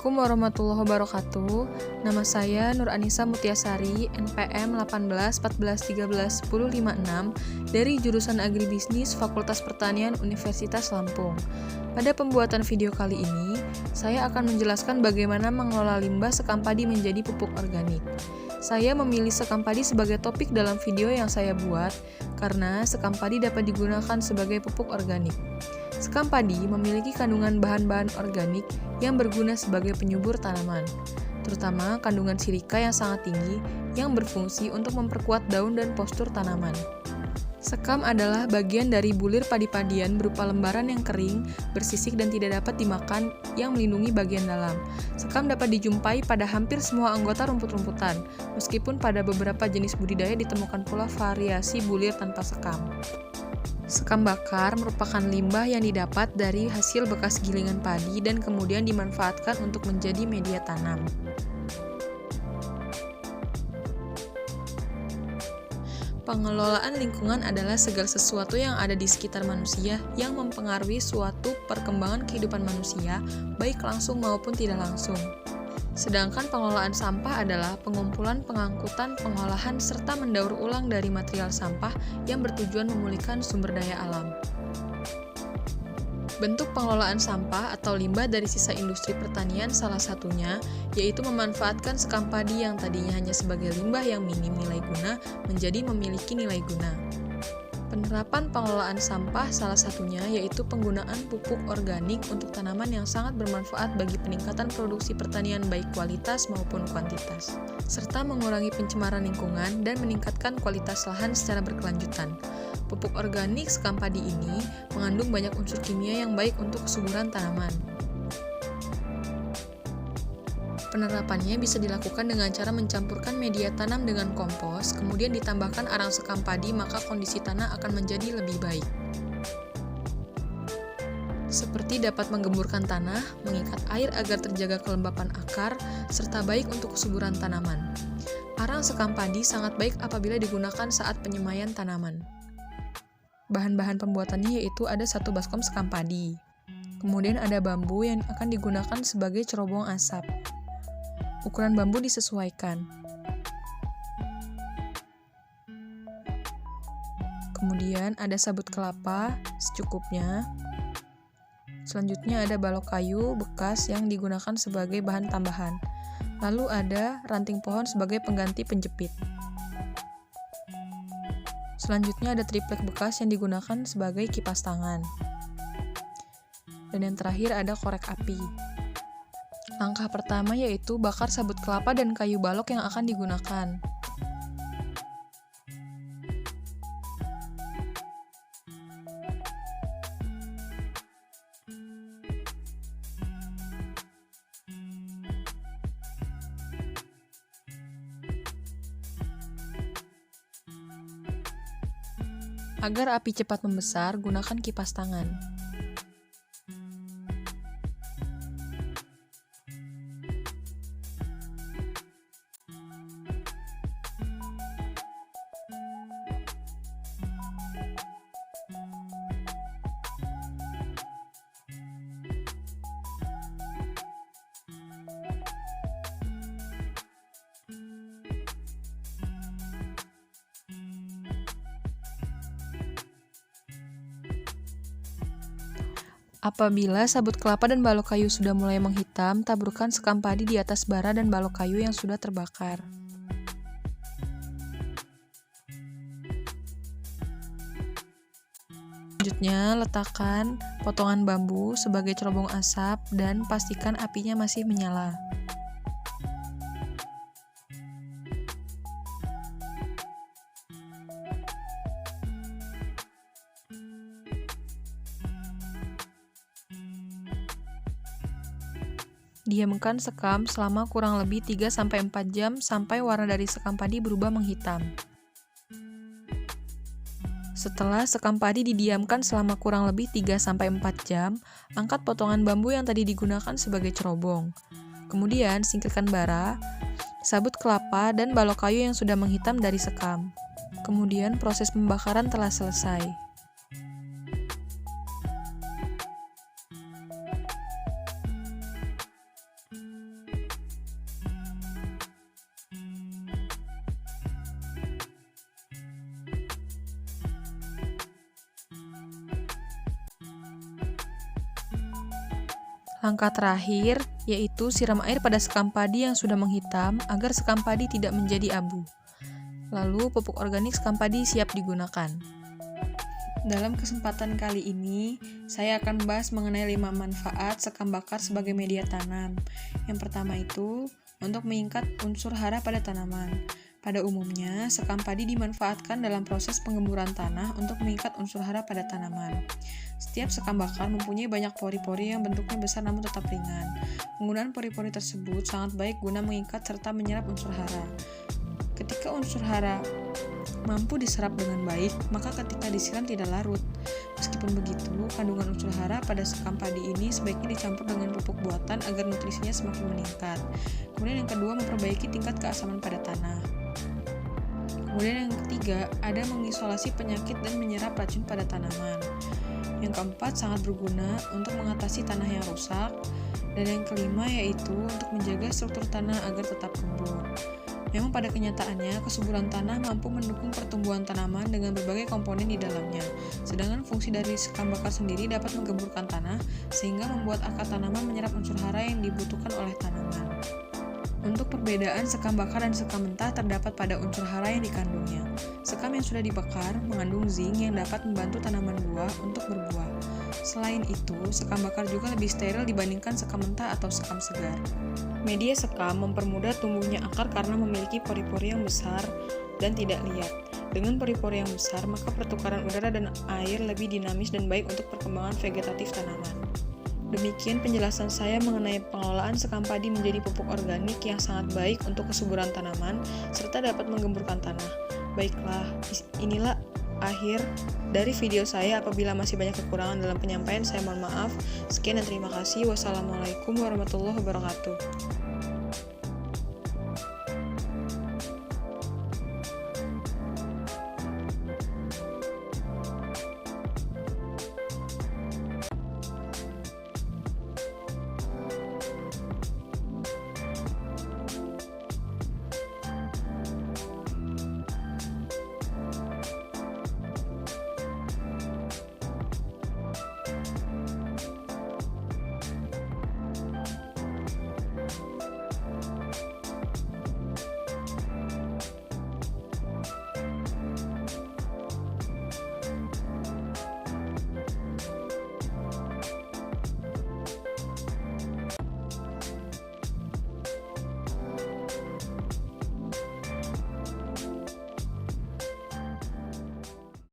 Assalamualaikum warahmatullahi wabarakatuh. Nama saya Nur Anissa Mutiasari, NPM 1814131056 dari jurusan Agribisnis Fakultas Pertanian Universitas Lampung. Pada pembuatan video kali ini, saya akan menjelaskan bagaimana mengelola limbah sekam padi menjadi pupuk organik. Saya memilih sekam padi sebagai topik dalam video yang saya buat karena sekam padi dapat digunakan sebagai pupuk organik. Sekam padi memiliki kandungan bahan-bahan organik yang berguna sebagai penyubur tanaman, terutama kandungan silika yang sangat tinggi yang berfungsi untuk memperkuat daun dan postur tanaman. Sekam adalah bagian dari bulir padi-padian berupa lembaran yang kering, bersisik dan tidak dapat dimakan yang melindungi bagian dalam. Sekam dapat dijumpai pada hampir semua anggota rumput-rumputan, meskipun pada beberapa jenis budidaya ditemukan pula variasi bulir tanpa sekam. Sekam bakar merupakan limbah yang didapat dari hasil bekas gilingan padi dan kemudian dimanfaatkan untuk menjadi media tanam. Pengelolaan lingkungan adalah segala sesuatu yang ada di sekitar manusia yang mempengaruhi suatu perkembangan kehidupan manusia, baik langsung maupun tidak langsung. Sedangkan pengelolaan sampah adalah pengumpulan, pengangkutan, pengolahan, serta mendaur ulang dari material sampah yang bertujuan memulihkan sumber daya alam. Bentuk pengelolaan sampah atau limbah dari sisa industri pertanian salah satunya, yaitu memanfaatkan sekam padi yang tadinya hanya sebagai limbah yang minim nilai guna menjadi memiliki nilai guna. Penerapan pengelolaan sampah salah satunya yaitu penggunaan pupuk organik untuk tanaman yang sangat bermanfaat bagi peningkatan produksi pertanian baik kualitas maupun kuantitas, serta mengurangi pencemaran lingkungan dan meningkatkan kualitas lahan secara berkelanjutan. Pupuk organik sekam padi ini mengandung banyak unsur kimia yang baik untuk kesuburan tanaman. Penerapannya bisa dilakukan dengan cara mencampurkan media tanam dengan kompos, kemudian ditambahkan arang sekam padi, maka kondisi tanah akan menjadi lebih baik. Seperti dapat menggemburkan tanah, mengikat air agar terjaga kelembapan akar, serta baik untuk kesuburan tanaman. Arang sekam padi sangat baik apabila digunakan saat penyemaian tanaman. Bahan-bahan pembuatannya yaitu ada 1 baskom sekam padi. Kemudian ada bambu yang akan digunakan sebagai cerobong asap. Ukuran bambu disesuaikan. Kemudian ada sabut kelapa secukupnya. Selanjutnya ada balok kayu bekas yang digunakan sebagai bahan tambahan. Lalu ada ranting pohon sebagai pengganti penjepit. Selanjutnya ada triplek bekas yang digunakan sebagai kipas tangan. Dan yang terakhir ada korek api. Langkah pertama yaitu bakar sabut kelapa dan kayu balok yang akan digunakan. Agar api cepat membesar, gunakan kipas tangan. Apabila sabut kelapa dan balok kayu sudah mulai menghitam, taburkan sekam padi di atas bara dan balok kayu yang sudah terbakar. Selanjutnya, letakkan potongan bambu sebagai cerobong asap dan pastikan apinya masih menyala. Diamkan sekam selama kurang lebih 3-4 jam sampai warna dari sekam padi berubah menghitam. Setelah sekam padi didiamkan selama kurang lebih 3-4 jam, angkat potongan bambu yang tadi digunakan sebagai cerobong. Kemudian singkirkan bara, sabut kelapa, dan balok kayu yang sudah menghitam dari sekam. Kemudian proses pembakaran telah selesai. Langkah terakhir yaitu siram air pada sekam padi yang sudah menghitam agar sekam padi tidak menjadi abu. Lalu pupuk organik sekam padi siap digunakan. Dalam kesempatan kali ini, saya akan membahas mengenai 5 manfaat sekam bakar sebagai media tanam. Yang pertama itu, untuk mengikat unsur hara pada tanaman. Pada umumnya, sekam padi dimanfaatkan dalam proses penggemburan tanah untuk mengikat unsur hara pada tanaman. Setiap sekam bakar mempunyai banyak pori-pori yang bentuknya besar namun tetap ringan. Penggunaan pori-pori tersebut sangat baik guna mengikat serta menyerap unsur hara. Ketika unsur hara mampu diserap dengan baik, maka ketika disiram tidak larut. Meskipun begitu, kandungan unsur hara pada sekam padi ini sebaiknya dicampur dengan pupuk buatan agar nutrisinya semakin meningkat. Kemudian yang kedua, memperbaiki tingkat keasaman pada tanah. Kemudian yang ketiga, ada mengisolasi penyakit dan menyerap racun pada tanaman. Yang keempat, sangat berguna untuk mengatasi tanah yang rusak. Dan yang kelima yaitu untuk menjaga struktur tanah agar tetap gembur. Memang pada kenyataannya, kesuburan tanah mampu mendukung pertumbuhan tanaman dengan berbagai komponen di dalamnya. Sedangkan fungsi dari sekam bakar sendiri dapat menggemburkan tanah, sehingga membuat akar tanaman menyerap unsur hara yang dibutuhkan oleh tanaman. Untuk perbedaan sekam bakar dan sekam mentah terdapat pada unsur hara yang dikandungnya. Sekam yang sudah dibakar mengandung zinc yang dapat membantu tanaman buah untuk berbuah. Selain itu, sekam bakar juga lebih steril dibandingkan sekam mentah atau sekam segar. Media sekam mempermudah tumbuhnya akar karena memiliki pori-pori yang besar dan tidak liat. Dengan pori-pori yang besar, maka pertukaran udara dan air lebih dinamis dan baik untuk perkembangan vegetatif tanaman. Demikian penjelasan saya mengenai pengelolaan sekam padi menjadi pupuk organik yang sangat baik untuk kesuburan tanaman, serta dapat menggemburkan tanah. Baiklah, inilah akhir dari video saya. Apabila masih banyak kekurangan dalam penyampaian, saya mohon maaf. Sekian dan terima kasih. Wassalamualaikum warahmatullahi wabarakatuh.